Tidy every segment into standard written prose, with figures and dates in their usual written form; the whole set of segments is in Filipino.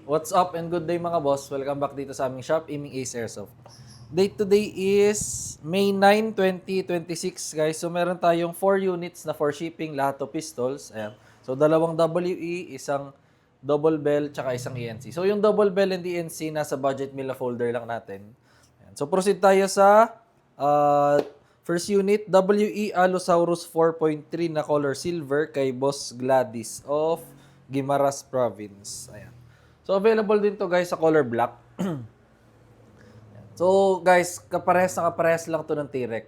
What's up and good day mga boss? Welcome back dito sa aming shop, Aiming Ace Airsoft. Date today is May 9, 2026 guys. So meron tayong 4 units na for shipping, lahat to pistols. Ayan. So dalawang WE, isang double bell, tsaka isang ENC. So yung double bell and ENC nasa budget meal na folder lang natin. Ayan. So proceed tayo sa first unit, WE Allosaurus 4.3 na color silver kay Boss Gladys of Guimaras Province. Ayan. So, available din to guys sa color black. So, guys, kaparehas na kaparehas lang to ng T-Rex.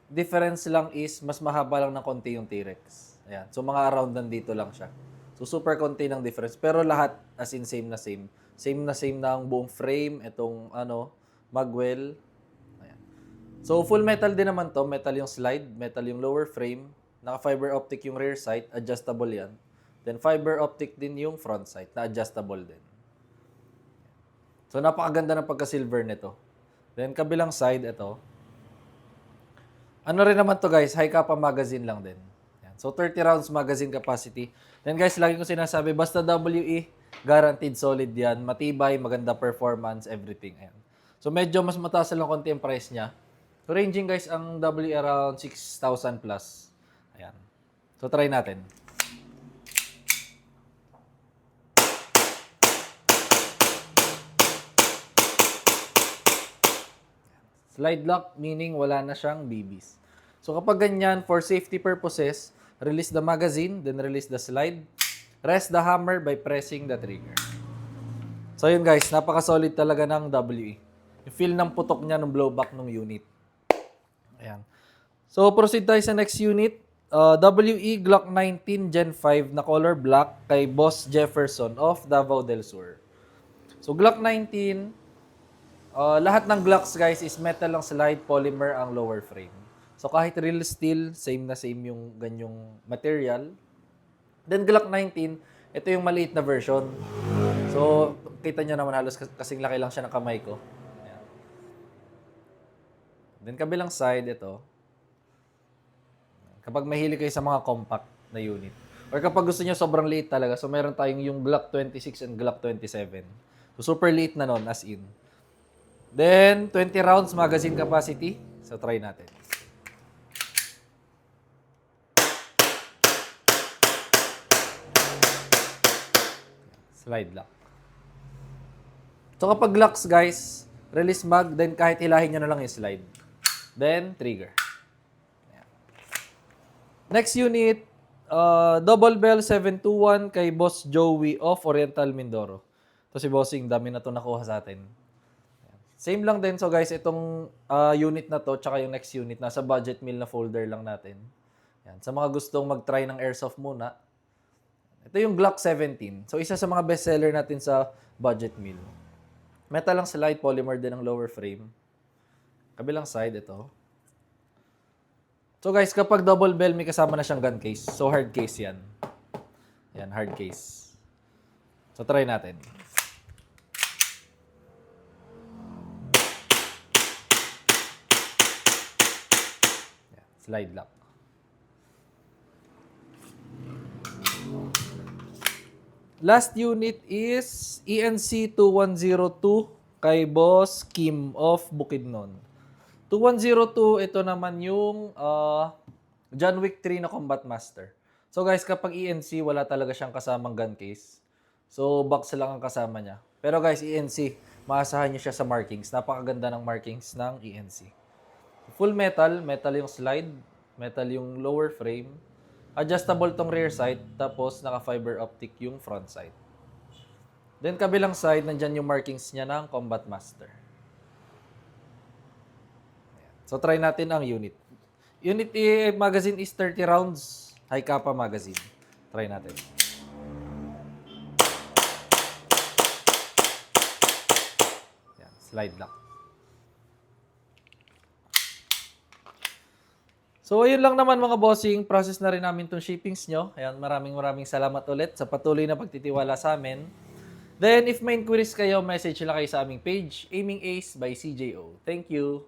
Difference lang is, mas mahaba lang ng konti yung T-Rex. Ayan. So, mga around nandito lang siya. So, super konti ng difference. Pero lahat, as in same na same. Same na same na ang buong frame. Itong, magwell. Ayan. So, full metal din naman to. Metal yung slide, metal yung lower frame. Naka-fiber optic yung rear sight. Adjustable yan. Then fiber optic din yung front sight na adjustable din. So napakaganda ng pagka-silver nito. Then kabilang side ito. Ano rin naman to guys, high capa magazine lang din. Yan. So 30 rounds magazine capacity. Then guys, lagi ko sinasabi, basta WE, guaranteed solid yan. Matibay, maganda performance, everything. Ayan. So medyo mas mataas lang konti ang price niya. So ranging guys, ang WE around 6,000 plus. Ayan. So try natin. Slide lock, meaning wala na siyang BBs. So kapag ganyan, for safety purposes, release the magazine, then release the slide. Rest the hammer by pressing the trigger. So yun guys, napaka-solid talaga ng WE. Yung feel ng putok niya ng blowback ng unit. Ayan. So proceed tayo sa next unit. WE Glock 19 Gen 5 na color black kay Boss Jefferson of Davao del Sur. So Glock 19, lahat ng Glocks guys is metal lang slide, polymer ang lower frame. So kahit real steel, same na same yung ganyong material. Then Glock 19, ito yung maliit na version. So kita nyo naman halos kasing laki lang siya ng kamay ko. Ayan. Then kabilang side ito. Kapag mahilig kayo sa mga compact na unit. Or kapag gusto niyo sobrang liit talaga, so meron tayong yung Glock 26 and Glock 27. So super liit na nun as in. Then, 20 rounds magazine capacity. So, try natin. Slide lock. So, kapag locks, guys, release mag, then kahit hilahin nyo na lang yung slide. Then, trigger. Ayan. Next unit, Double Bell 721 kay Boss Joey of Oriental Mindoro. Ito si Bossing, dami na ito nakuha sa atin. Same lang din. So guys, itong unit na to, tsaka yung next unit, nasa budget meal na folder lang natin. Yan. Sa mga gustong mag-try ng airsoft muna, ito yung Glock 17. So isa sa mga bestseller natin sa budget meal. Metal lang slide, polymer din ang lower frame. Kabilang side, ito. So guys, kapag double bell, may kasama na siyang gun case. So hard case yan. Yan, hard case. So try natin. Slide lock. Last unit is ENC 2102 kay Boss Kim of Bukidnon. 2102, ito naman yung John Wick 3 na Combat Master. So guys, kapag ENC, wala talaga siyang kasamang gun case. So box lang ang kasama niya. Pero guys, ENC, maasahan niyo siya sa markings. Napakaganda ng markings ng ENC. Full metal, metal yung slide, metal yung lower frame, adjustable tong rear sight, tapos naka-fiber optic yung front sight. Then kabilang side, nandyan yung markings niya ng Combat Master. So try natin ang unit. Unit magazine is 30 rounds, high capa magazine. Try natin. Yan, slide lock. So, ayun lang naman mga bossing. Process na rin namin itong shippings nyo. Ayan, maraming salamat ulit sa patuloy na pagtitiwala sa amin. Then, if may inquiries kayo, message lang kayo sa aming page, Aiming Ace by CJO. Thank you!